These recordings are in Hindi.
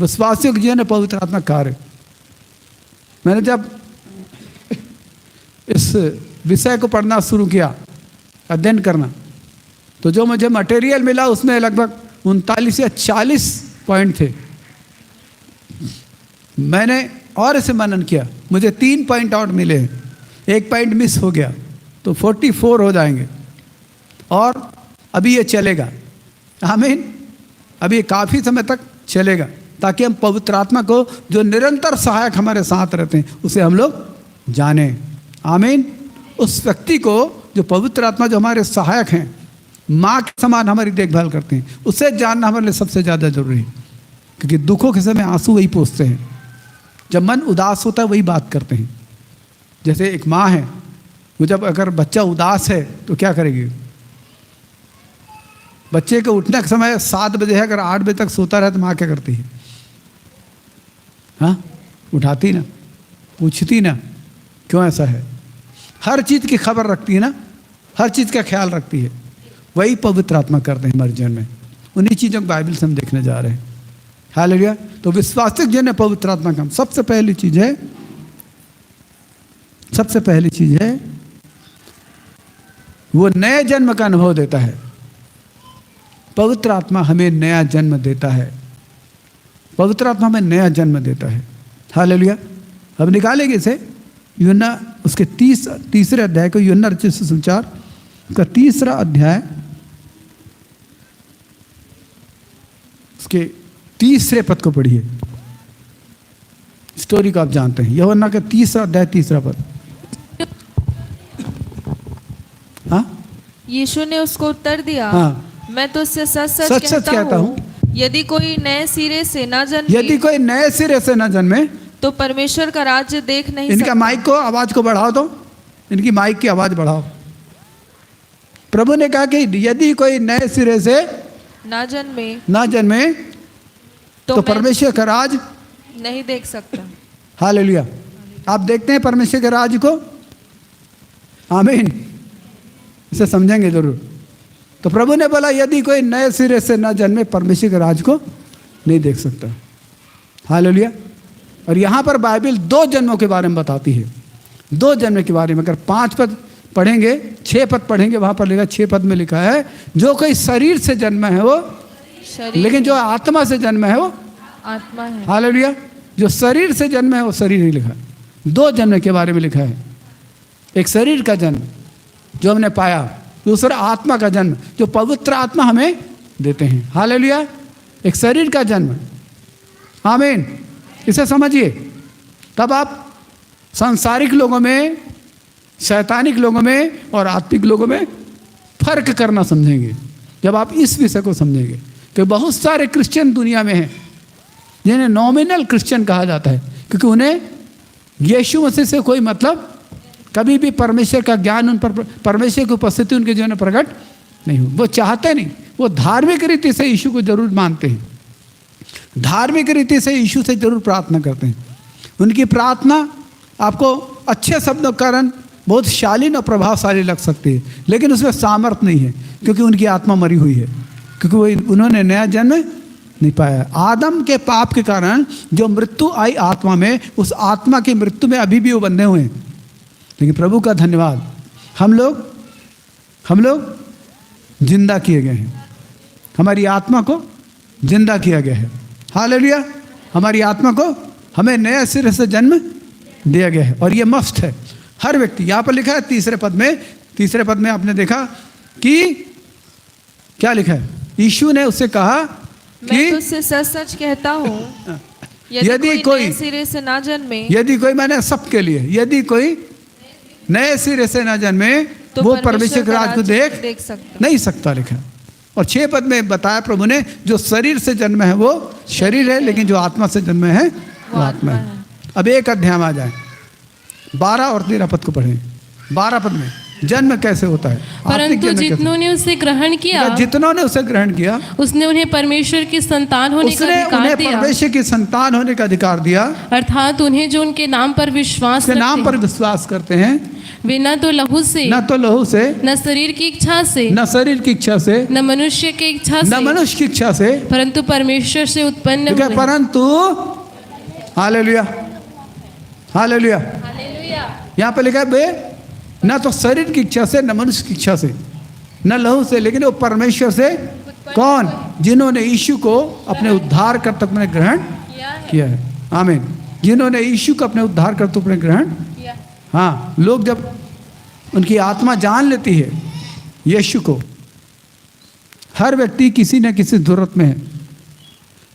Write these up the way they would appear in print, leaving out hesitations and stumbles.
विश्वासियों के जीवन में पवित्र आत्मा कार्य। मैंने जब इस विषय को पढ़ना शुरू किया, अध्ययन करना, तो जो मुझे मटेरियल मिला उसमें लगभग 39 या 40 पॉइंट थे। मैंने और इसे मनन किया, मुझे 3 पॉइंट और मिले, 1 पॉइंट मिस हो गया, तो 44 हो जाएंगे। और अभी ये चलेगा, आमीन। अभी ये काफ़ी समय तक चलेगा, ताकि हम पवित्र आत्मा को, जो निरंतर सहायक हमारे साथ रहते हैं, उसे हम लोग जाने, आमीन। उस व्यक्ति को जो पवित्र आत्मा, जो हमारे सहायक हैं, माँ के समान हमारी देखभाल करते हैं, उसे जानना हमारे लिए सबसे ज़्यादा जरूरी है। क्योंकि दुखों के समय आंसू वही पोंछते हैं, जब मन उदास होता है वही बात करते हैं। जैसे एक माँ है, वो जब अगर बच्चा उदास है तो क्या करेगी? बच्चे के उठने का समय 7 बजे है, अगर 8 बजे तक सोता रहे तो माँ क्या करती है? हाँ, उठाती ना, पूछती ना, क्यों ऐसा है? हर चीज़ की खबर रखती है ना, हर चीज़ का ख्याल रखती है। वही पवित्र आत्मा करते हैं हमारे जीवन में। उन्हीं चीज़ों को बाइबल से हम देखने जा रहे हैं। हालेलुया। तो विश्वासिक जीवन में पवित्र आत्मा का सबसे पहली चीज़ है, वो नए जन्म का अनुभव देता है। पवित्र आत्मा हमें नया जन्म देता है। पवित्र आत्मा हमें नया जन्म देता है। हालेलुया। अब निकालेंगे इसे यूहन्ना उसके 3 अध्याय को, यूहन्ना रचित सुसमाचार का 3 अध्याय, उसके 3 पद को पढ़िए। स्टोरी को आप जानते हैं, यूहन्ना का 3 अध्याय 3 पद। हाँ, यीशु ने उसको उत्तर दिया, हाँ, मैं तो उससे सच सच कहता हूँ, यदि कोई नए सिरे से न जन्मे, तो परमेश्वर का राज्य देख नहीं सकता। इनका माइक को, आवाज को बढ़ाओ, तो इनकी माइक की आवाज बढ़ाओ। प्रभु ने कहा कि यदि कोई नए सिरे से ना जन्मे तो परमेश्वर का राज नहीं देख सकता। हालेलुया। आप देखते हैं परमेश्वर के राज को? आमीन। इसे समझेंगे जरूर। तो प्रभु ने बोला यदि कोई नए सिरे से न जन्मे परमेश्वर के राज को नहीं देख सकता। हालेलुया। और यहाँ पर बाइबल 2 जन्मों के बारे में बताती है। 2 जन्म के बारे में अगर 5 पद पढ़ेंगे, 6 पद पढ़ेंगे, वहाँ पर लिखा, 6 पद में लिखा है, जो कोई शरीर से जन्म है वो शरीर, लेकिन जो आत्मा से जन्म है वो आत्मा है। हालेलुया। जो शरीर से जन्म है वो शरीर ही लिखा है। 2 जन्म के बारे में लिखा है, एक शरीर का जन्म जो हमने पाया, दूसरा आत्मा का जन्म जो पवित्र आत्मा हमें देते हैं। हालेलुया। एक शरीर का जन्म, आमीन। इसे समझिए, तब आप सांसारिक लोगों में, शैतानिक लोगों में और आत्मिक लोगों में फर्क करना समझेंगे जब आप इस विषय को समझेंगे। कि बहुत सारे क्रिश्चियन दुनिया में हैं जिन्हें नॉमिनल क्रिश्चियन कहा जाता है, क्योंकि उन्हें यीशु मसीह से कोई मतलब, कभी भी परमेश्वर का ज्ञान उन पर, परमेश्वर की उपस्थिति उनके जीवन में प्रकट नहीं हो। वो चाहते नहीं, वो धार्मिक रीति से यीशु को जरूर मानते हैं, धार्मिक रीति से यीशु से जरूर प्रार्थना करते हैं। उनकी प्रार्थना आपको अच्छे शब्दों के कारण बहुत शालीन और प्रभावशाली लग सकती है, लेकिन उसमें सामर्थ्य नहीं है, क्योंकि उनकी आत्मा मरी हुई है, क्योंकि उन्होंने नया जन्म नहीं पाया। आदम के पाप के कारण जो मृत्यु आई आत्मा में, उस आत्मा की मृत्यु में अभी भी वो बंधे हुए हैं। लेकिन प्रभु का धन्यवाद, हम लोग जिंदा किए गए हैं, हमारी आत्मा को जिंदा किया गया है। हालेलुया। हमारी आत्मा को हमें नए सिरे से जन्म दिया गया है, और ये मस्त है हर व्यक्ति। यहाँ पर लिखा है 3 पद में आपने देखा कि क्या लिखा है? यीशु ने उससे कहा कि मैं तुझसे सच सच कहता हूँ, यदि कोई नए सिरे से ना जन्मे, यदि कोई, मैंने सबके लिए, यदि कोई नए सिरे से ना जन्मे तो वो परमेश्वर के राज को देख नहीं सकता लिखा। और 6 पद में बताया प्रभु ने, जो शरीर से जन्म है वो शरीर है, लेकिन जो आत्मा से जन्म है वो आत्मा है। अब एक अध्याय में आ जाए, 12 और 13 पद को पढ़ें। 12 पद में जन्म कैसे होता है। परंतु जितनों ने उसे ग्रहण किया, जितनों ने उसे ग्रहण किया, उसने उन्हें परमेश्वर की संतान होने का अधिकार दिया। परमेश्वर की संतान होने का अधिकार दिया। अर्थात उन्हें जो उनके नाम पर विश्वास करते हैं, वे न तो लहू से, न शरीर की इच्छा से, न मनुष्य की इच्छा से, परंतु परमेश्वर से उत्पन्न हुए। परंतु हालेलुया, हालेलुया, यहाँ पे लिखा है बे न तो शरीर की इच्छा से, न मनुष्य की इच्छा से, न लहू से, लेकिन वो परमेश्वर से। कौन? जिन्होंने यीशु को अपने उद्धार करते अपने ग्रहण किया है। आमीन। जिन्होंने यीशु को अपने उद्धार करते अपने ग्रहण। हाँ, लोग जब उनकी आत्मा जान लेती है यीशु को, हर व्यक्ति किसी न किसी जरूरत में है,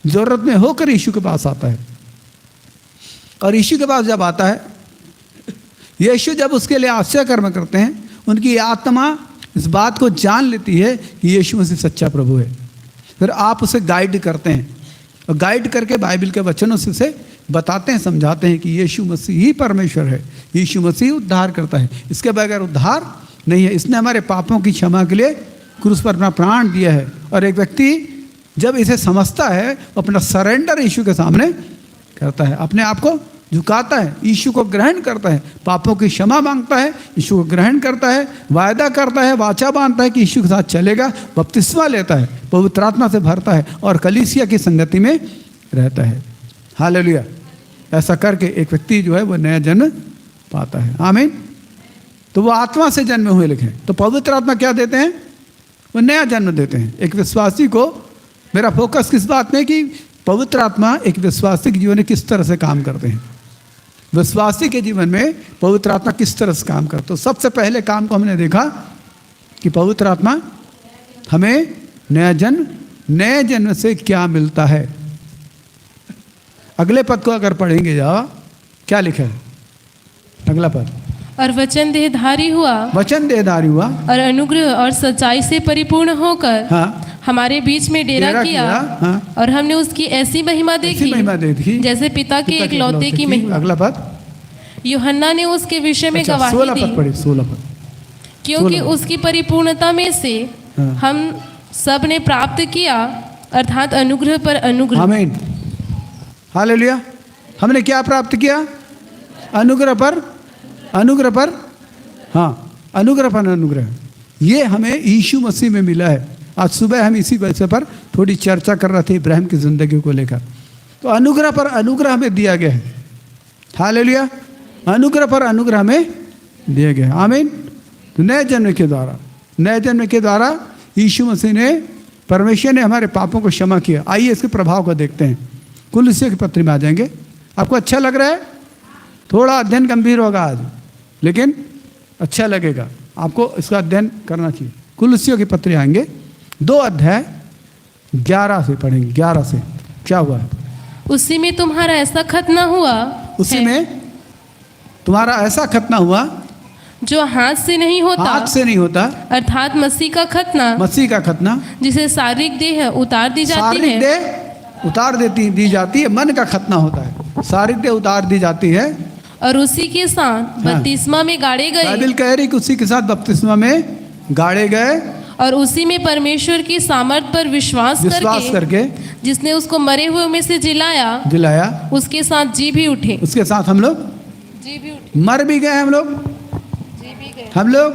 जरूरत में होकर यीशु के पास आता है। और यीशु के पास जब आता है, यीशु जब उसके लिए आश्चर्य कर्म करते हैं, उनकी आत्मा इस बात को जान लेती है कि यीशु मसीह सच्चा प्रभु है। फिर आप उसे गाइड करते हैं, और गाइड करके बाइबल के वचनों से उसे बताते हैं, समझाते हैं कि यीशु मसीह ही परमेश्वर है, यीशु मसीह उद्धार करता है, इसके बगैर उद्धार नहीं है। इसने हमारे पापों की क्षमा के लिए क्रूस पर अपना प्राण दिया है। और एक व्यक्ति जब इसे समझता है, अपना सरेंडर यीशु के सामने करता है, अपने आप को झुकाता है, यीशु को ग्रहण करता है, पापों की क्षमा मांगता है, यीशु को ग्रहण करता है, वायदा करता है, वाचा बांधता है कि यीशु के साथ चलेगा, बपतिस्मा लेता है, पवित्र आत्मा से भरता है और कलीसिया की संगति में रहता है। हालेलुया। ऐसा करके एक व्यक्ति जो है वो नया जन्म पाता है। आमीन। तो वो आत्मा से जन्म हुए लिखे। तो पवित्र आत्मा क्या देते हैं? वो नया जन्म देते हैं एक विश्वासी को। मेरा फोकस किस बात में कि पवित्र आत्मा एक विश्वासी के जीवन में किस तरह से काम करते हैं। विश्वासी के जीवन में पवित्र आत्मा किस तरह से काम करते। तो सबसे पहले काम को हमने देखा कि पवित्र आत्मा हमें नया जन्म से क्या मिलता है। अगले पद को अगर पढ़ेंगे जाओ, क्या लिखा है अगला पद? और वचन देहधारी हुआ और अनुग्रह और सच्चाई से परिपूर्ण होकर हमारे बीच में डेरा किया। और हमने उसकी ऐसी महिमा देखी जैसे पिता के एकलौते की महिमा। अगला पद? यूहन्ना ने उसके विषय में गवाही दी, 16 पद। क्योंकि उसकी परिपूर्णता में से हम सब ने प्राप्त किया, अर्थात अनुग्रह पर अनुग्रह। आमीन। हालेलुया। हमने क्या प्राप्त किया? अनुग्रह पर अनुग्रह। हाँ, अनुग्रह पर अनुग्रह। ये हमें यीशु मसीह में मिला है। आज सुबह हम इसी विषय पर थोड़ी चर्चा कर रहे थे, इब्राहिम की ज़िंदगी को लेकर। तो अनुग्रह पर अनुग्रह हमें दिया गया है। हालेलुया। अनुग्रह पर अनुग्रह हमें दिया गया है। आमीन। तो नए जन्म के द्वारा यीशु मसीह ने, परमेश्वर ने हमारे पापों को क्षमा किया। आइए इसके प्रभाव को देखते हैं। कुलुस्सियों की पत्री में आ जाएंगे। आपको अच्छा लग रहा है? थोड़ा अध्ययन गंभीर होगा आज, लेकिन अच्छा लगेगा। आपको इसका अध्ययन करना चाहिए। कुलुस्सियों की पत्री आएंगे, 2 अध्याय 11 से पढ़ेंगे। 11 से क्या हुआ? उसी में तुम्हारा ऐसा खतना हुआ, उसी में तुम्हारा ऐसा खतना हुआ जो हाथ से नहीं होता, अर्थात मसीह का खतना, जिसे शारीरिक देह उतार दी जाती है। उतार दी जाती है। मन का खतना होता है, शारीरिक देह उतार दी जाती है। और उसी के साथ बपतिस्मा में गाड़े गए। बाइबल कह रही कि उसी के साथ बपतिस्मा में गाड़े गए। और उसी में परमेश्वर की सामर्थ पर विश्वास करके जिसने उसको मरे हुए में से जिलाया, उसके साथ जी भी उठे। उसके साथ हम लोग जी भी उठे। मर भी गए हम लोग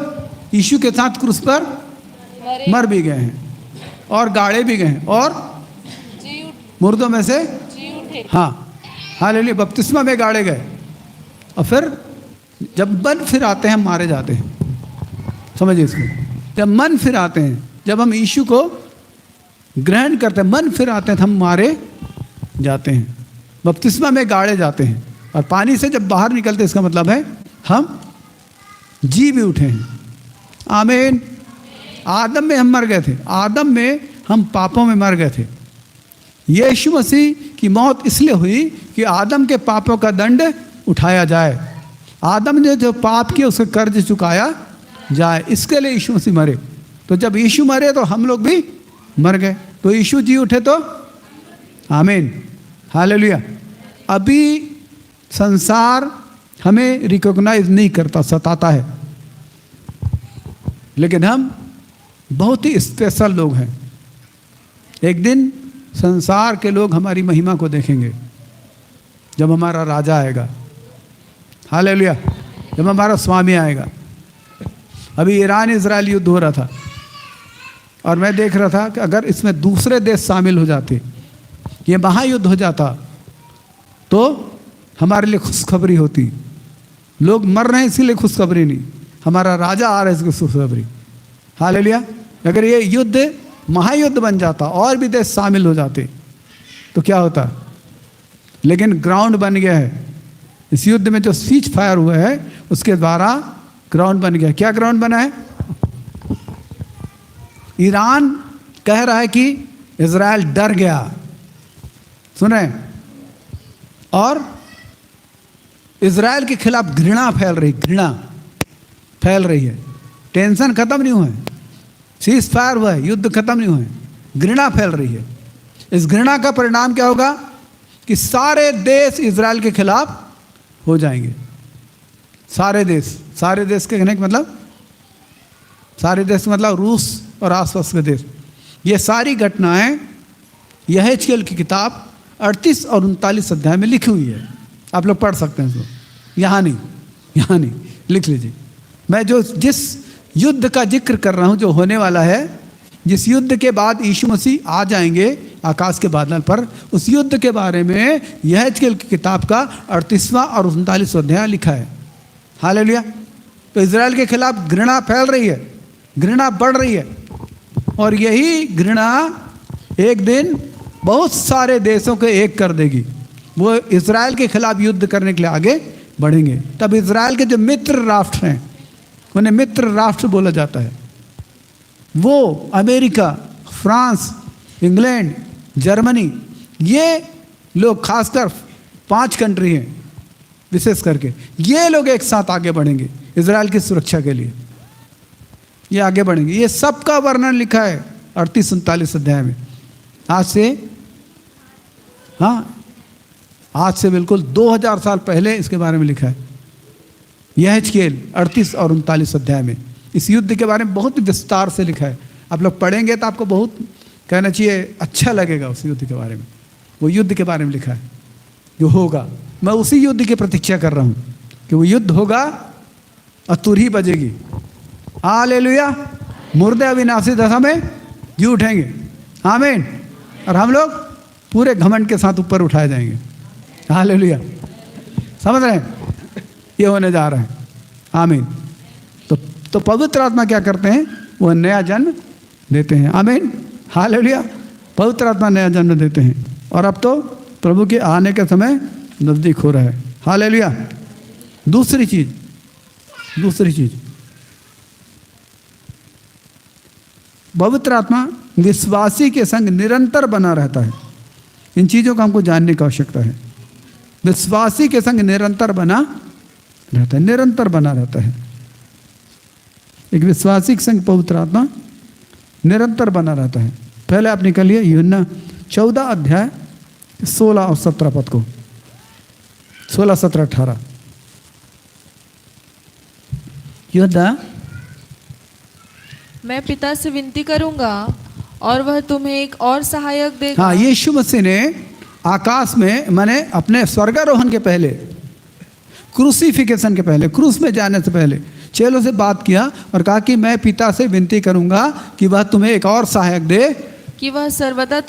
यीशु के साथ क्रूस पर मर भी गए हैं और गाड़े भी गए हैं और मुर्दों में से जी उठे। हाँ, हालेलुया। बपतिस्मा में गाड़े गए और फिर जब मन फिर आते हैं हम मारे जाते हैं। समझिए इसको। जब मन फिर आते हैं, जब हम यीशु को ग्रहण करते हैं, मन फिर आते हैं तो हम मारे जाते हैं, बपतिस्मा में गाड़े जाते हैं। और पानी से जब बाहर निकलते, इसका मतलब है हम जी भी उठे हैं। आमीन। आदम में हम मर गए थे, आदम में हम पापों में मर गए थे। यीशु मसीह की मौत इसलिए हुई कि आदम के पापों का दंड उठाया जाए, आदम ने जो पाप किया उसका कर्ज चुकाया जाए, इसके लिए यीशु मसीह मरे। तो जब यीशु मरे तो हम लोग भी मर गए। तो यीशु जी उठे तो आमीन। हालेलुया। अभी संसार हमें रिकॉग्नाइज नहीं करता, सताता है। लेकिन हम बहुत ही स्पेशल लोग हैं। एक दिन संसार के लोग हमारी महिमा को देखेंगे जब हमारा राजा आएगा। हालेलुया। जब हमारा स्वामी आएगा। अभी ईरान इजराइल युद्ध हो रहा था और मैं देख रहा था कि अगर इसमें दूसरे देश शामिल हो जाते, ये महायुद्ध हो जाता, तो हमारे लिए खुशखबरी होती। लोग मर रहे हैं इसीलिए खुशखबरी नहीं, हमारा राजा आ रहा है इसकी खुशखबरी। हालेलुया। अगर ये युद्ध महायुद्ध बन जाता और भी देश शामिल हो जाते तो क्या होता। लेकिन ग्राउंड बन गया है इस युद्ध में, जो सीज फायर हुआ है उसके द्वारा ग्राउंड बन गया। क्या ग्राउंड बना है? ईरान कह रहा है कि इजराइल डर गया, सुन रहे हैं, और इजराइल के खिलाफ घृणा फैल रही है। टेंशन खत्म नहीं हुआ है, सीज फायर हुआ है, युद्ध खत्म नहीं हुआ है, घृणा फैल रही है। इस घृणा का परिणाम क्या होगा कि सारे देश इजराइल के खिलाफ हो जाएंगे। सारे देश के कहने का मतलब, सारे देश मतलब रूस और आसपास के देश। ये सारी घटनाएं यहेजकेल की किताब 38 और 39 अध्याय में लिखी हुई है। आप लोग पढ़ सकते हैं इसको, यहाँ नहीं, लिख लीजिए। मैं जिस युद्ध का जिक्र कर रहा हूँ, जो होने वाला है, जिस युद्ध के बाद यीशु मसीह आ जाएंगे आकाश के बादल पर, उस युद्ध के बारे में यहेजकेल की किताब का 38वां और 39वां अध्याय लिखा है। हालेलुया। तो इजराइल के खिलाफ घृणा फैल रही है, घृणा बढ़ रही है, और यही घृणा एक दिन बहुत सारे देशों को एक कर देगी। वो इजराइल के खिलाफ युद्ध करने के लिए आगे बढ़ेंगे। तब इजराइल के जो मित्र राष्ट्र हैं उन्हें मित्र राष्ट्र बोला जाता है। वो अमेरिका, फ्रांस, इंग्लैंड, जर्मनी, ये लोग, खासकर 5 कंट्री हैं विशेष करके, ये लोग एक साथ आगे बढ़ेंगे इजराइल की सुरक्षा के लिए। ये आगे बढ़ेंगे। ये सबका वर्णन लिखा है 38-39 अध्याय में। आज से बिल्कुल 2000 साल पहले इसके बारे में लिखा है यहेजकेल 38 और 39 अध्याय में। इस युद्ध के बारे में बहुत विस्तार से लिखा है। आप लोग पढ़ेंगे तो आपको बहुत कहना चाहिए अच्छा लगेगा उस युद्ध के बारे में। वो युद्ध के बारे में लिखा है जो होगा। मैं उसी युद्ध की प्रतीक्षा कर रहा हूँ कि वो युद्ध होगा और तुरही बजेगी। हालेलुया। मुर्दे अविनाशी दशा में जी उठेंगे। आमीन। और हम लोग पूरे घमंड के साथ ऊपर उठाए जाएंगे। हालेलुया। समझ रहे हैं? ये होने जा रहा है। आमीन। तो पवित्र आत्मा क्या करते हैं? वो नया जन्म देते हैं। आमीन। हालेलुया। पवित्र आत्मा नया जन्म देते हैं। और अब तो प्रभु के आने का समय नजदीक हो रहा है। हालेलुया। दूसरी चीज, पवित्र आत्मा विश्वासी के संग निरंतर बना रहता है। इन चीज़ों का हमको जानने की आवश्यकता है। विश्वासी के संग निरंतर बना रहता है। एक विश्वासी के संग पवित्र आत्मा निरंतर बना रहता है। पहले आप निकालिए यूहन्ना 14 अध्याय 16 और 17 पद को। 16, 17, 18 यूहन्ना। मैं पिता से विनती करूंगा और वह तुम्हें एक और सहायक देगा। हाँ, यीशु मसीह ने आकाश में, माने अपने स्वर्गारोहण के पहले, क्रूसिफिकेशन के पहले, क्रूस में जाने से पहले चेलों से बात किया और कहा कि मैं पिता से विनती करूंगा कि वह तुम्हें एक और सहायक दे, कि वह सर्वदा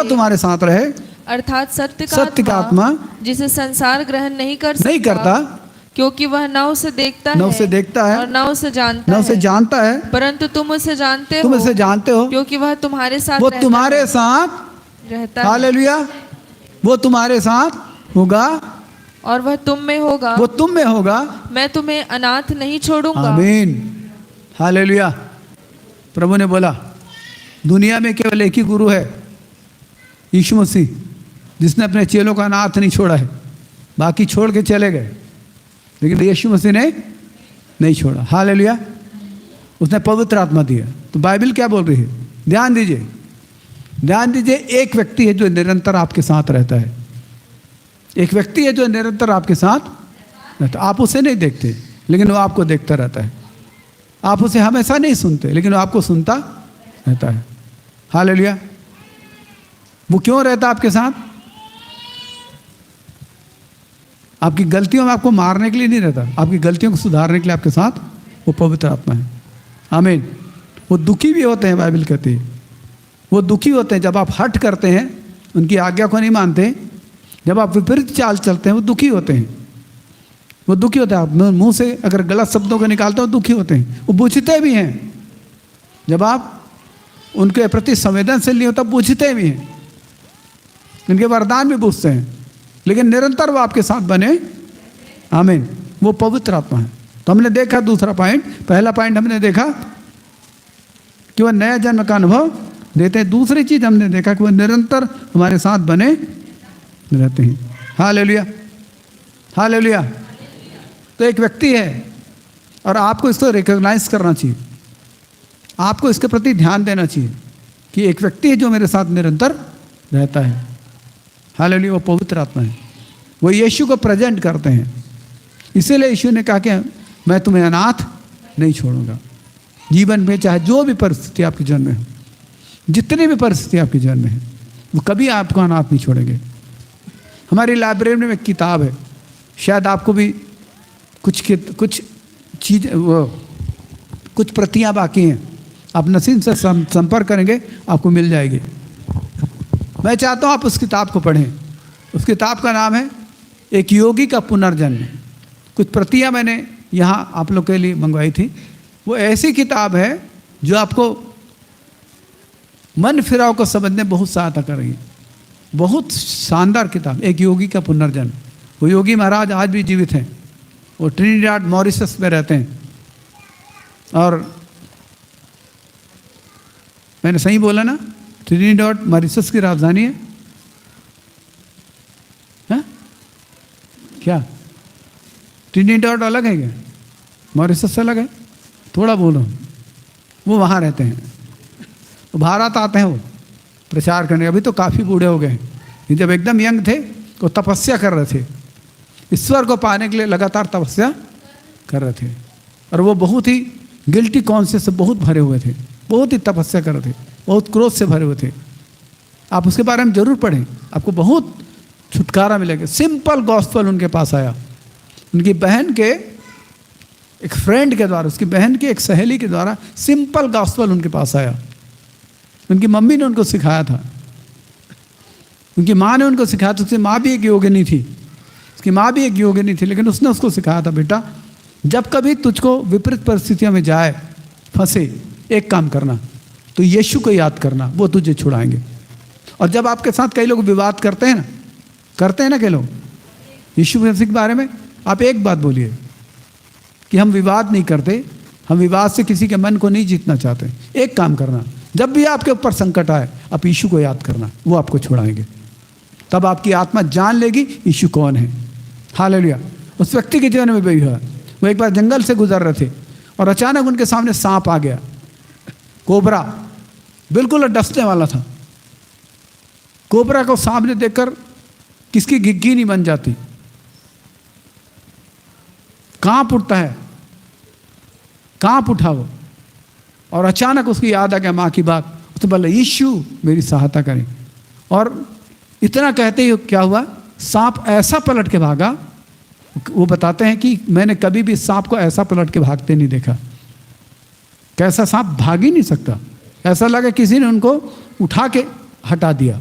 तुम्हारे साथ रहे, अर्थात सत्य का आत्मा, जिसे संसार ग्रहण नहीं करता, क्योंकि वह न उसे देखता है और न उसे जानता है, परंतु तुम उसे जानते हो, क्योंकि वह तुम्हारे साथ रहता है। हालेलुया। वो तुम्हारे साथ होगा और वह तुम में होगा। मैं तुम्हें अनाथ नहीं छोड़ूंगा। आमीन। हालेलुया। प्रभु ने बोला दुनिया में केवल एक ही गुरु है, यीशु मसीह, जिसने अपने चेलों का अनाथ नहीं छोड़ा है। बाकी छोड़ के चले गए, लेकिन यीशु मसीह ने नहीं छोड़ा। हालेलुया। उसने पवित्र आत्मा दिया। तो बाइबल क्या बोल रही है? ध्यान दीजिए। एक व्यक्ति है जो निरंतर आपके साथ रहता है। एक व्यक्ति है जो निरंतर आपके साथ रहता है। आप उसे नहीं देखते, लेकिन वो आपको देखता रहता है। आप उसे हमेशा नहीं सुनते, लेकिन वो आपको सुनता रहता है। हालेलुया। वो क्यों रहता आपके साथ? आपकी गलतियों में आपको मारने के लिए नहीं रहता, आपकी गलतियों को सुधारने के लिए आपके साथ वो पवित्र आत्मा है। आमीन। वो दुखी भी होते हैं, बाइबल कहती है वो दुखी होते हैं जब आप हट करते हैं, उनकी आज्ञा को नहीं मानते, जब आप विपरीत चाल चलते हैं, वो दुखी होते हैं। वो दुखी होते हैं। आप मुंह से अगर गलत शब्दों को निकालते हो, दुखी होते हैं। वो बूझते भी हैं, जब आप उनके प्रति संवेदनशील नहीं हो तब बूझते भी हैं, उनके वरदान भी बूझते हैं, लेकिन निरंतर वो आपके साथ बने। आमीन। वो पवित्र आत्मा है। तो हमने देखा दूसरा पॉइंट। पहला पॉइंट हमने देखा कि वह नया जन्म का अनुभव देते हैं। दूसरी चीज हमने देखा कि वह निरंतर हमारे साथ बने रहते हैं। Hallelujah, hallelujah. तो एक व्यक्ति है और आपको इसको रिकॉग्नाइज करना चाहिए, आपको इसके प्रति ध्यान देना चाहिए कि एक व्यक्ति है जो मेरे साथ निरंतर रहता है। हालेलुया। वो पवित्र आत्मा है। वो यीशु को प्रेजेंट करते हैं। इसीलिए यीशु ने कहा कि मैं तुम्हें अनाथ नहीं छोड़ूंगा। जीवन में चाहे जो भी परिस्थिति आपके जीवन में हो, जितनी भी परिस्थिति आपके जीवन में है, वो कभी आपको अनाथ नहीं छोड़ेंगे। हमारी लाइब्रेरी में एक किताब है, शायद आपको भी कुछ चीज कुछ प्रतियां बाकी हैं, आप नसीम से संपर्क करेंगे, आपको मिल जाएगी। मैं चाहता हूँ आप उस किताब को पढ़ें। उस किताब का नाम है एक योगी का पुनर्जन्म। कुछ प्रतियां मैंने यहाँ आप लोग के लिए मंगवाई थी। वो ऐसी किताब है जो आपको मन फिराव को समझने में बहुत सहायता करेगी। बहुत शानदार किताब, एक योगी का पुनर्जन्म। वो योगी महाराज आज भी जीवित हैं, वो ट्रिनिडाड मॉरिशस में रहते हैं। और मैंने सही बोला ना? ट्रिनिडाड मॉरिशस की राजधानी है। हाँ? क्या ट्रिनिडाड अलग है क्या? मॉरिशस से अलग है? थोड़ा बोलो। वो वहाँ रहते हैं, वो भारत आते हैं वो प्रचार करने। अभी तो काफ़ी बूढ़े हो गए हैं। जब एकदम यंग थे तो तपस्या कर रहे थे, ईश्वर को पाने के लिए लगातार तपस्या कर रहे थे। और वो बहुत ही गिल्टी कॉन्शियस से बहुत भरे हुए थे, बहुत ही तपस्या कर रहे थे, बहुत क्रोध से भरे हुए थे। आप उसके बारे में जरूर पढ़ें, आपको बहुत छुटकारा मिलेगा। सिंपल गॉस्पेल उनके पास आया, उनकी बहन के एक फ्रेंड के द्वारा, उसकी बहन की एक सहेली के द्वारा सिंपल गॉस्पेल उनके पास आया। उनकी मम्मी ने उनको सिखाया था, उनकी माँ ने उनको सिखाया था। उसकी माँ भी एक योगिनी थी, उसकी माँ भी एक योगिनी थी, लेकिन उसने उसको सिखाया था, बेटा जब कभी तुझको विपरीत परिस्थितियों में जाए, फंसे, एक काम करना, तो यीशु को याद करना, वो तुझे छुड़ाएंगे। और जब आपके साथ कई लोग विवाद करते हैं ना कई लोग यीशु मसीह के बारे में, आप एक बात बोलिए कि हम विवाद नहीं करते, हम विवाद से किसी के मन को नहीं जीतना चाहते। एक काम करना, जब भी आपके ऊपर संकट आए, आप यीशु को याद करना, वो आपको छुड़ाएंगे। तब आपकी आत्मा जान लेगी यीशु कौन है। हालेलुया। उस व्यक्ति के जीवन में भी हुआ। वो एक बार जंगल से गुजर रहे थे और अचानक उनके सामने सांप आ गया, कोबरा, बिल्कुल डसने वाला था। कोबरा को सामने देखकर किसकी घिग्गी नहीं बन जाती, कांप उठता है, कांप उठा वो। और अचानक उसकी याद आ गया माँ की बात, उसने बोला यीशु मेरी सहायता करें। और इतना कहते ही क्या हुआ, सांप ऐसा पलट के भागा। वो बताते हैं कि मैंने कभी भी सांप को ऐसा पलट के भागते नहीं देखा। कैसा सांप भाग ही नहीं सकता, ऐसा लगा किसी ने उनको उठा के हटा दिया।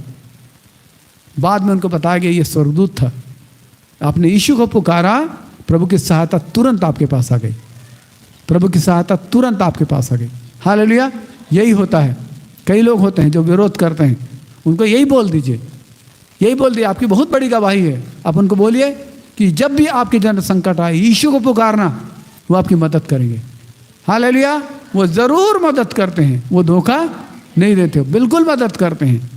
बाद में उनको बताया गया ये स्वर्गदूत था। आपने यीशु को पुकारा, प्रभु की सहायता तुरंत आपके पास आ गई, प्रभु की सहायता तुरंत आपके पास आ गई। हालेलुया। यही होता है। कई लोग होते हैं जो विरोध करते हैं, उनको यही बोल दीजिए, यही बोल दिए, आपकी बहुत बड़ी गवाही है। आप उनको बोलिए कि जब भी आपके जन संकट आए, यीशु को पुकारना, वो आपकी मदद करेंगे। हालेलुया। वो ज़रूर मदद करते हैं, वो धोखा नहीं देते, बिल्कुल मदद करते हैं।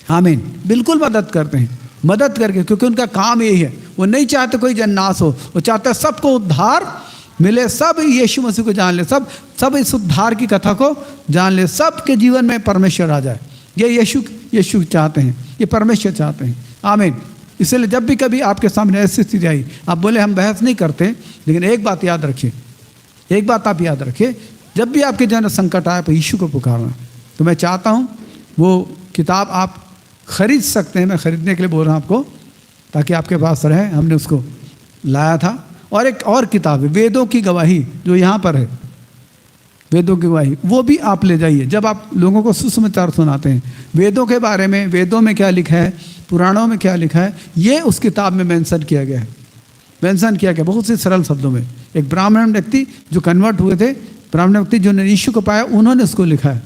आमीन। बिल्कुल मदद करते हैं, मदद करके, क्योंकि उनका काम यही है। वो नहीं चाहते कोई जन नाश हो, वो चाहते हैं सबको उद्धार मिले, सब यीशु मसीह को जान ले, सब इस उद्धार की कथा को जान ले, सबके जीवन में परमेश्वर आ जाए। ये यीशु चाहते हैं, ये परमेश्वर चाहते हैं। आमीन। इसलिए जब भी कभी आपके सामने ऐसी स्थिति आई, आप बोले हम बहस नहीं करते, लेकिन एक बात याद रखिए, एक बात आप याद रखिए, जब भी आपके जन संकट आए तो यीशु को पुकारना। तो मैं चाहता हूँ वो किताब आप खरीद सकते हैं, मैं खरीदने के लिए बोल रहा हूँ आपको, ताकि आपके पास रहे। हमने उसको लाया था। और एक और किताब है, वेदों की गवाही, जो यहाँ पर है, वेदों की गवाही, वो भी आप ले जाइए। जब आप लोगों को सुसमाचार सुनाते हैं वेदों के बारे में, वेदों में क्या लिखा है, पुराणों में क्या लिखा है, ये उस किताब में मेंशन किया गया है। मेंशन किया गया बहुत से सरल शब्दों में। एक ब्राह्मण व्यक्ति जो कन्वर्ट हुए थे, ब्राह्मण व्यक्ति जो यीशु को पाया, उन्होंने उसको लिखा है।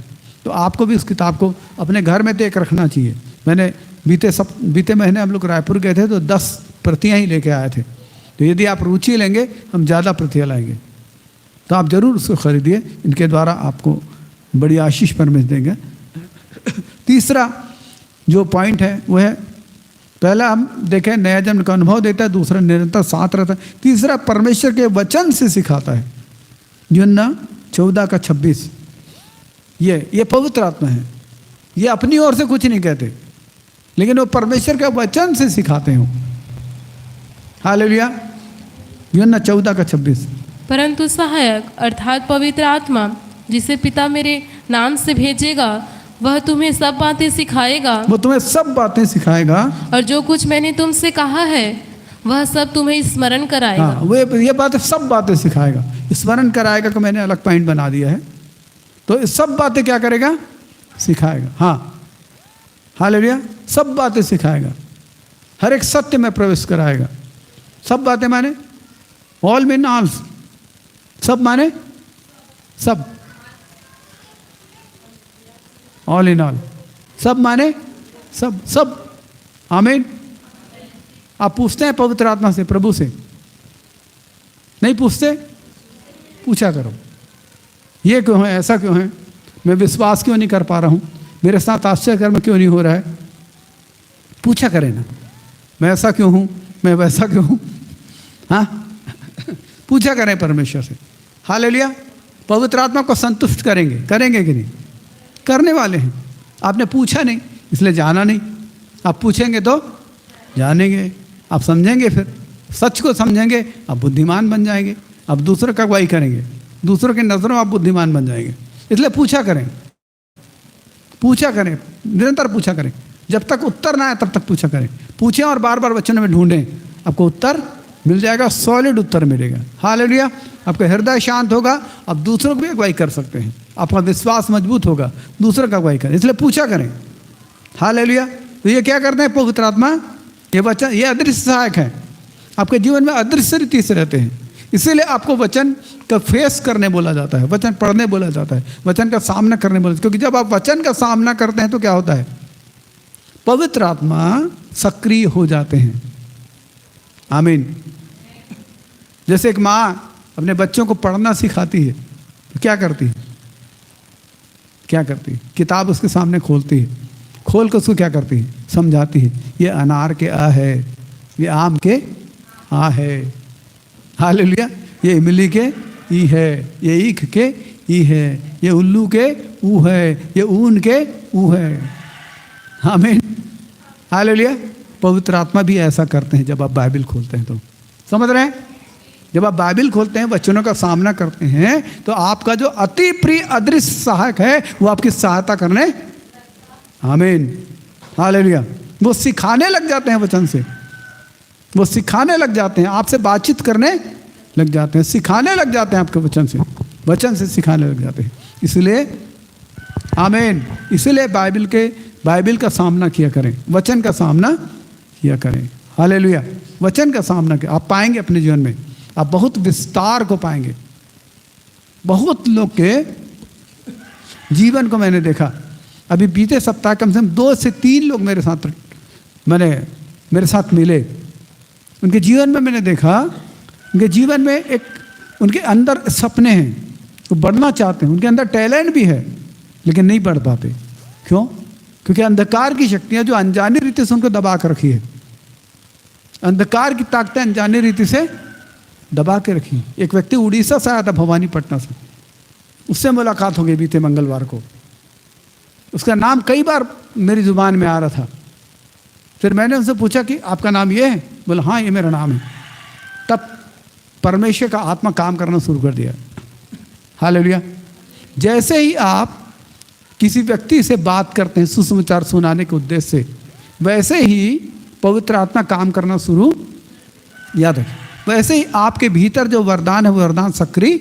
तो आपको भी उस किताब को अपने घर में तो एक रखना चाहिए। मैंने बीते महीने हम लोग रायपुर गए थे तो 10 प्रतियाँ ही लेके आए थे। तो यदि आप रुचि लेंगे हम ज़्यादा प्रतियाँ लाएंगे, तो आप ज़रूर उसको खरीदिए। इनके द्वारा आपको बड़ी आशीष परमेश्वर देंगे। तीसरा जो पॉइंट है वो है, पहला हम देखें नया जन्म का अनुभव देता है, दूसरा निरंतर साथ रहता है, तीसरा परमेश्वर के वचन से सिखाता है। यूहन्ना 14:26, ये पवित्र आत्मा है। ये अपनी ओर से कुछ नहीं कहते, लेकिन वो परमेश्वर के वचन से सिखाते हो। हालेलुया। यूहन्ना 14:26, परंतु सहायक अर्थात पवित्र आत्मा जिसे पिता मेरे नाम से भेजेगा, वह तुम्हें सब बातें सिखाएगा। वो तुम्हें सब बातें सिखाएगा, और जो कुछ मैंने तुमसे कहा है वह सब तुम्हें स्मरण कराएगा। हाँ, वो ये बातें, सब बातें सिखाएगा। स्मरण कराएगा को मैंने अलग पॉइंट बना दिया है। तो सब बातें क्या करेगा? सिखाएगा। हाँ, हालेलुया। सब बातें सिखाएगा, हर एक सत्य में प्रवेश कराएगा। सब बातें माने ऑल मीन ऑल, सब माने सब, ऑल इन ऑल, सब माने सब, सब। आमीन। आप पूछते हैं पवित्र आत्मा से, प्रभु से? नहीं पूछते? पूछा करो, ये क्यों है, ऐसा क्यों है, मैं विश्वास क्यों नहीं कर पा रहा हूँ, मेरे साथ आश्चर्यकर्म क्यों नहीं हो रहा है? पूछा करें ना, मैं ऐसा क्यों हूँ, मैं वैसा क्यों हूँ। हाँ, पूछा करें परमेश्वर से। हालेलुया। पवित्र आत्मा को संतुष्ट करेंगे कि नहीं? करने वाले हैं। आपने पूछा नहीं इसलिए जाना नहीं, आप पूछेंगे तो जानेंगे, आप समझेंगे, फिर सच को समझेंगे, आप बुद्धिमान बन जाएंगे, आप दूसरों का अगुवाई करेंगे, दूसरों की नज़रों आप बुद्धिमान बन जाएंगे। इसलिए पूछा करें, पूछा करें, निरंतर पूछा करें। जब तक उत्तर ना आए तब तक पूछा करें। पूछें और बार बार वचनों में ढूंढें, आपको उत्तर मिल जाएगा, सॉलिड उत्तर मिलेगा। हालेलुया। आपका हृदय शांत होगा, आप दूसरों को भी अगुवाई कर सकते हैं, आपका विश्वास मजबूत होगा, दूसरों का अगुवाई करें। इसलिए पूछा करें। हालेलुया। तो ये क्या करते हैं पवित्र आत्मा? ये वचन, ये अदृश्य सहायक है, आपके जीवन में अदृश्य रीति से रहते हैं। इसीलिए आपको वचन का फेस करने बोला जाता है, वचन पढ़ने बोला जाता है, वचन का सामना करने बोला जाता है। क्योंकि जब आप वचन का सामना करते हैं तो क्या होता है? पवित्र आत्मा सक्रिय हो जाते हैं। आमीन। जैसे एक माँ अपने बच्चों को पढ़ना सिखाती है तो क्या करती है? क्या करती है? किताब उसके सामने खोलती है, खोल कर उसको क्या करती है? समझाती है। ये अनार के आ है, ये आम के आ है। हालेलुया। ये इमली के ई है, ये ईख के ई है, ये उल्लू के ऊ है, ये ऊन के ऊ है। आमीन। हालेलुया। पवित्र आत्मा भी ऐसा करते हैं। जब आप बाइबल खोलते हैं तो समझ रहे हैं, जब आप बाइबल खोलते हैं, वचनों का सामना करते हैं, तो आपका जो अति प्रिय अदृश्य सहायक है वो आपकी सहायता करने, आमीन, हालेलुया, वो सिखाने लग जाते हैं वचन से, वो सिखाने लग जाते हैं, आपसे बातचीत करने लग जाते हैं, सिखाने लग जाते हैं आपके वचन से सिखाने लग जाते हैं। इसलिए आमीन, इसलिए बाइबल का सामना किया करें, वचन का सामना किया करें। हालेलुया। वचन का सामना किया, आप पाएंगे अपने जीवन में, आप बहुत विस्तार को पाएंगे। बहुत लोग के जीवन को मैंने देखा, अभी बीते सप्ताह कम से कम 2 से 3 लोग मेरे साथ मिले। उनके जीवन में मैंने देखा, उनके जीवन में एक उनके अंदर सपने हैं, वो बढ़ना चाहते हैं, उनके अंदर टैलेंट भी है लेकिन नहीं बढ़ पाते। क्यों? क्योंकि अंधकार की शक्तियां जो अनजानी रीति से उनको दबा कर रखी है, अंधकार की ताकतें अनजानी रीति से दबा के रखी। एक व्यक्ति उड़ीसा से आया था, भवानीपटना से, उससे मुलाकात हो गई बीते मंगलवार को। उसका नाम कई बार मेरी जुबान में आ रहा था। फिर मैंने उनसे पूछा कि आपका नाम ये है? बोला हाँ, ये मेरा नाम है। तब परमेश्वर का आत्मा काम करना शुरू कर दिया। हालेलुया। जैसे ही आप किसी व्यक्ति से बात करते हैं सुसमाचार सुनाने के उद्देश्य से, वैसे ही पवित्र आत्मा काम करना शुरू, याद रखें, वैसे ही आपके भीतर जो वरदान है वो वरदान सक्रिय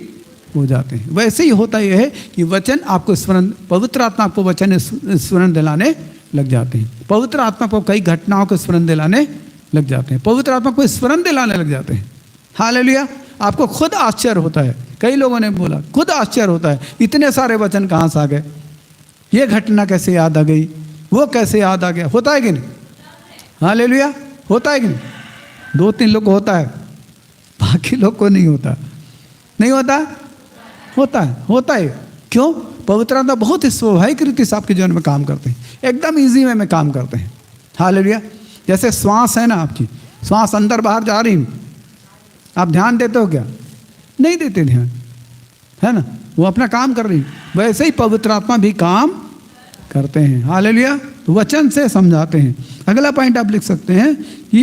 हो जाते हैं। वैसे ही होता यह है कि वचन आपको स्मरण, पवित्र आत्मा आपको वचन स्मरण दिलाने लग जाते हैं। पवित्र आत्मा को कई घटनाओं को स्मरण दिलाने लग जाते हैं। पवित्र आत्मा को स्मरण दिलाने लग जाते हैं। हालेलुया। आपको खुद आश्चर्य होता है, कई लोगों ने बोला खुद आश्चर्य होता है, इतने सारे वचन कहाँ से आ गए, ये घटना कैसे याद आ गई, वो कैसे याद आ गया। होता है कि नहीं? हालेलुया। होता है कि नहीं? 2-3 लोग को होता है, बाकी लोग को नहीं होता। नहीं होता? होता है, होता है। क्यों? पवित्र आत्मा बहुत ही स्वाभाविक रीति से आपके जीवन में काम करते हैं, एकदम इजी वे में काम करते हैं। हालेलुया। जैसे श्वास है ना, आपकी श्वास अंदर बाहर जा रही, आप ध्यान देते हो क्या? नहीं देते ध्यान, है ना, वो अपना काम कर रही। वैसे ही पवित्र आत्मा भी काम करते हैं। हालेलुया। वचन से समझाते हैं। अगला पॉइंट आप लिख सकते हैं कि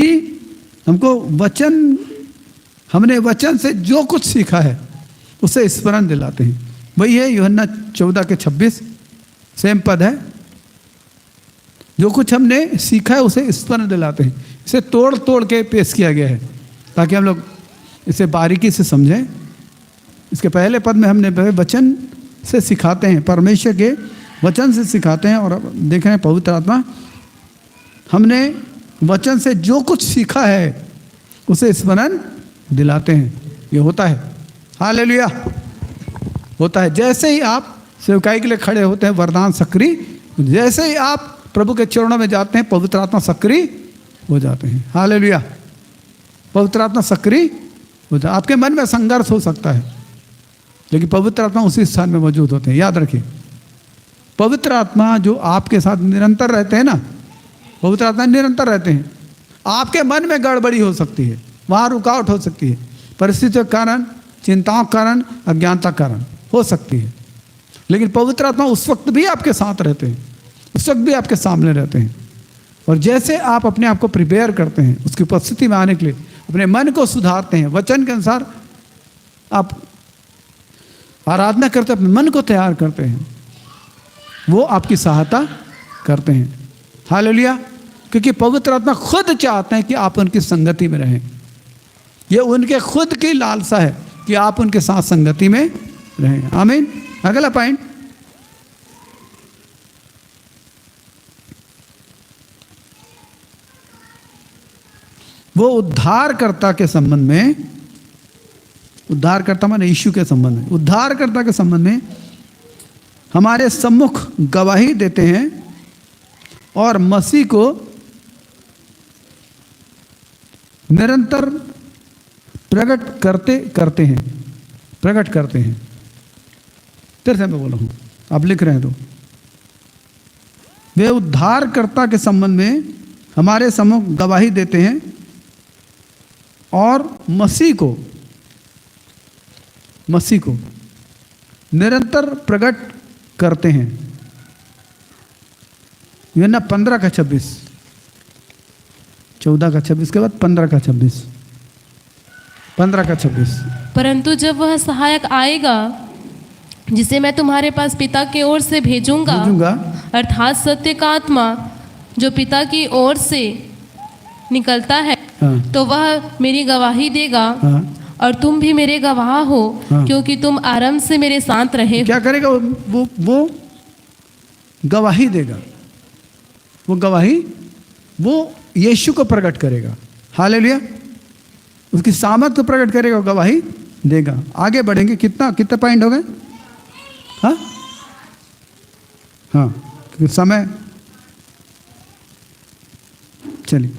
हमको वचन, हमने वचन से जो कुछ सीखा है उसे स्मरण दिलाते हैं। वही है यूहन्ना 14:26, सेम पद है। जो कुछ हमने सीखा है उसे स्मरण दिलाते हैं। इसे तोड़ तोड़ के पेश किया गया है ताकि हम लोग इसे बारीकी से समझें। इसके पहले पद में हमने वचन से सिखाते हैं, परमेश्वर के वचन से सिखाते हैं। और अब देख रहे हैं पवित्र आत्मा, हमने वचन से जो कुछ सीखा है उसे स्मरण दिलाते हैं। ये होता है। हालेलुया। होता है। जैसे ही आप सेवकाई के लिए खड़े होते हैं, वरदान सक्रिय, जैसे ही आप प्रभु के चरणों में जाते हैं, पवित्र आत्मा सक्रिय हो जाते हैं। हालेलुया। पवित्र आत्मा सक्रिय हो जाता है। आपके मन में संघर्ष हो सकता है, लेकिन पवित्र आत्मा उसी स्थान में मौजूद होते हैं। याद रखिए, पवित्र आत्मा जो आपके साथ निरंतर रहते हैं ना, पवित्र आत्मा निरंतर रहते हैं। आपके मन में गड़बड़ी हो सकती है, वहाँ रुकावट हो सकती है, परिस्थितियों के कारण, चिंताओं के कारण, अज्ञानता के कारण हो सकती है, लेकिन पवित्र आत्मा उस वक्त भी आपके साथ रहते हैं, उस वक्त भी आपके सामने रहते हैं। और जैसे आप अपने आप को प्रिपेयर करते हैं उसकी उपस्थिति में आने के लिए, अपने मन को सुधारते हैं, वचन के अनुसार आप आराधना करते, अपने मन को तैयार करते हैं, वो आपकी सहायता करते हैं। हालेलुया। क्योंकि पवित्र आत्मा खुद चाहते हैं कि आप उनकी संगति में रहें। ये उनके खुद की लालसा है कि आप उनके साथ संगति में रहें। आमीन। अगला पॉइंट, वो उद्धारकर्ता के संबंध में, उद्धारकर्ता माने यीशु के संबंध में, उद्धारकर्ता के संबंध में हमारे सम्मुख गवाही देते हैं और मसीह को निरंतर प्रकट करते हैं। फिर से मैं बोला हूँ, आप लिख रहे हैं तो, वे उद्धारकर्ता के संबंध में हमारे सम्मुख गवाही देते हैं और मसीह को निरंतर प्रकट करते हैं। यूहन्ना 15:26, 14:26 के बाद 15:26, 15:26। परंतु जब वह सहायक आएगा जिसे मैं तुम्हारे पास पिता की ओर से भेजूंगा, अर्थात सत्य का आत्मा जो पिता की ओर से निकलता है, तो वह मेरी गवाही देगा। और तुम भी मेरे गवाह हो, क्योंकि तुम आरंभ से मेरे साथ रहे हो। क्या करेगा वो गवाही देगा। वो गवाही वो यीशु को प्रकट करेगा। हालेलुया। उसकी सामर्थ को प्रकट करेगा, गवाही देगा। आगे बढ़ेंगे। कितने पॉइंट हो गए? हाँ, समय, चलिए।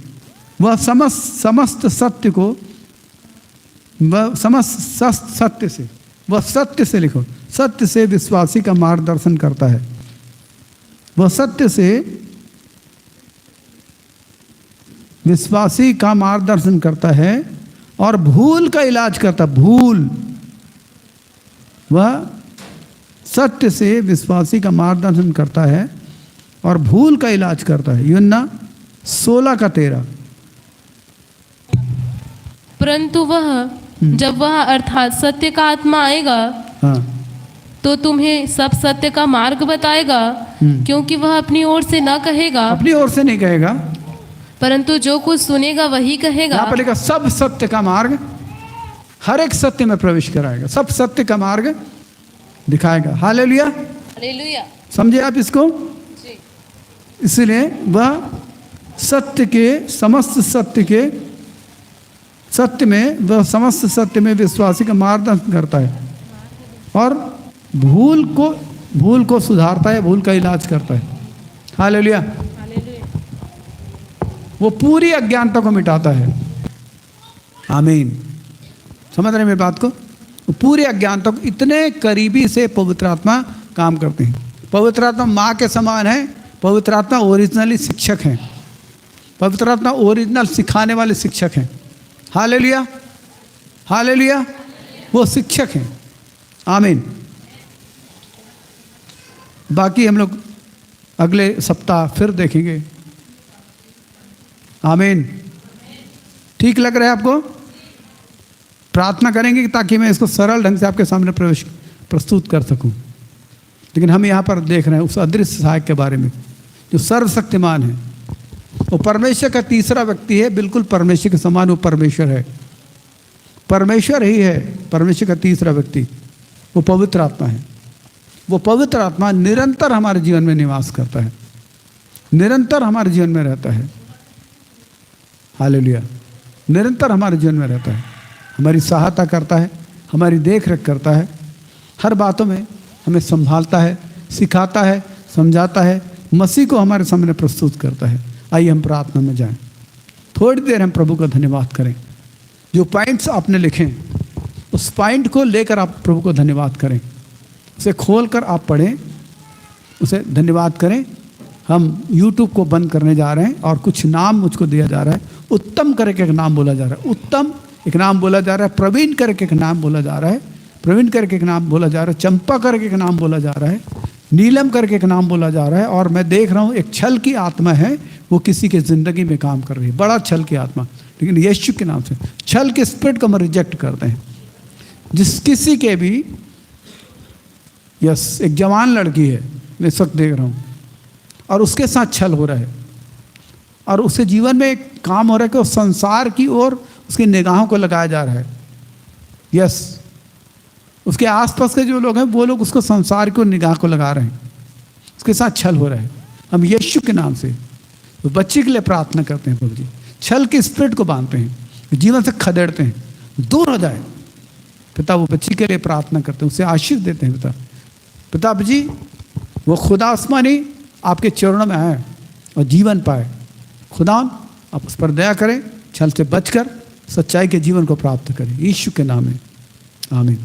वह समस्त सत्य को, वह समस्त सत्य से, वह सत्य से लिखो, सत्य से विश्वासी का मार्गदर्शन करता है। वह सत्य से विश्वासी का मार्गदर्शन करता है और भूल का इलाज करता है। भूल, वह सत्य से विश्वासी का मार्गदर्शन करता है और भूल का इलाज करता है। यूहन्ना 16:13। परंतु वह, जब वह अर्थात सत्य का आत्मा आएगा, तो तुम्हें सब सत्य का मार्ग बताएगा, क्योंकि वह अपनी ओर से न कहेगा, अपनी ओर से नहीं कहेगा, परंतु जो कुछ सुनेगा वही कहेगा। यहाँ पर लिखा सब सत्य का मार्ग, हर एक सत्य में प्रवेश कराएगा, सब सत्य का मार्ग दिखाएगा। Hallelujah, hallelujah. समझे आप इसको? इसलिए वह सत्य के समस्त सत्य में वह समस्त सत्य में विश्वासी का मार्गदर्शन करता है और भूल को सुधारता है, भूल का इलाज करता है। हालेलुया। वो पूरी अज्ञानता को मिटाता है। आमीन। समझ रहे मेरी बात को? वो पूरी अज्ञानता को, इतने करीबी से पवित्र आत्मा काम करते हैं। पवित्र आत्मा माँ के समान है। पवित्र आत्मा ओरिजिनली शिक्षक हैं। पवित्र आत्मा ओरिजिनल सिखाने वाले शिक्षक हैं। Hallelujah, hallelujah. वो शिक्षक हैं। आमीन। बाकी हम लोग अगले सप्ताह फिर देखेंगे। आमीन। ठीक लग रहा है आपको? प्रार्थना करेंगे ताकि मैं इसको सरल ढंग से आपके सामने प्रस्तुत कर सकूं। लेकिन हम यहाँ पर देख रहे हैं उस अदृश्य सहायक के बारे में जो सर्वशक्तिमान है। वो परमेश्वर का तीसरा व्यक्ति है, बिल्कुल परमेश्वर के समान वो परमेश्वर है। परमेश्वर ही है परमेश्वर का तीसरा व्यक्ति। वो पवित्र आत्मा है। वो पवित्र आत्मा निरंतर हमारे जीवन में निवास करता है, निरंतर हमारे जीवन में रहता है। हालेलुया। निरंतर हमारे जीवन में रहता है, हमारी सहायता करता है, हमारी देख रेख करता है, हर बातों में हमें संभालता है, सिखाता है, समझाता है, मसीह को हमारे सामने प्रस्तुत करता है। आइए हम प्रार्थना में जाएं। थोड़ी देर हम प्रभु का धन्यवाद करें। जो पॉइंट्स आपने लिखे उस पॉइंट को लेकर आप प्रभु को धन्यवाद करें, उसे खोलकर आप पढ़ें, उसे धन्यवाद करें। हम YouTube को बंद करने जा रहे हैं और कुछ नाम मुझको दिया जा रहा है। उत्तम करके एक नाम बोला जा रहा है, उत्तम एक नाम बोला जा रहा है। प्रवीण करके एक नाम बोला जा रहा है, प्रवीण करके एक नाम बोला जा रहा है। चंपा करके एक नाम बोला जा रहा है, नीलम करके एक नाम बोला जा रहा है। और मैं देख रहा हूँ एक छल की आत्मा है, वो किसी के ज़िंदगी में काम कर रही है, बड़ा छल की आत्मा। लेकिन यीशु के नाम से छल के स्पिरिट को हम रिजेक्ट करते हैं। जिस किसी के भी यस एक जवान लड़की है, मैं इस वक्त देख रहा हूँ, और उसके साथ छल हो रहा है और उसके जीवन में एक काम हो रहा है कि उस संसार की ओर उसकी निगाहों को लगाया जा रहा है। यस, उसके आसपास के जो लोग हैं वो लोग उसको संसार की ओर निगाह को लगा रहे हैं, उसके साथ छल हो रहा है। हम यीशु के नाम से तो बच्ची के लिए प्रार्थना करते हैं। प्रभु जी छल के स्पिरिट को बांधते हैं, जीवन से खदेड़ते हैं, दूर हो जाए। पिता वो बच्ची के लिए प्रार्थना करते हैं, उसे आशीष देते हैं। पिता जी वो खुदा आसमानी आपके चरणों में आए और जीवन पाए। खुदा आप उस पर दया करें, छल से बचकर सच्चाई के जीवन को प्राप्त करें। यीशु के नाम में आमीन।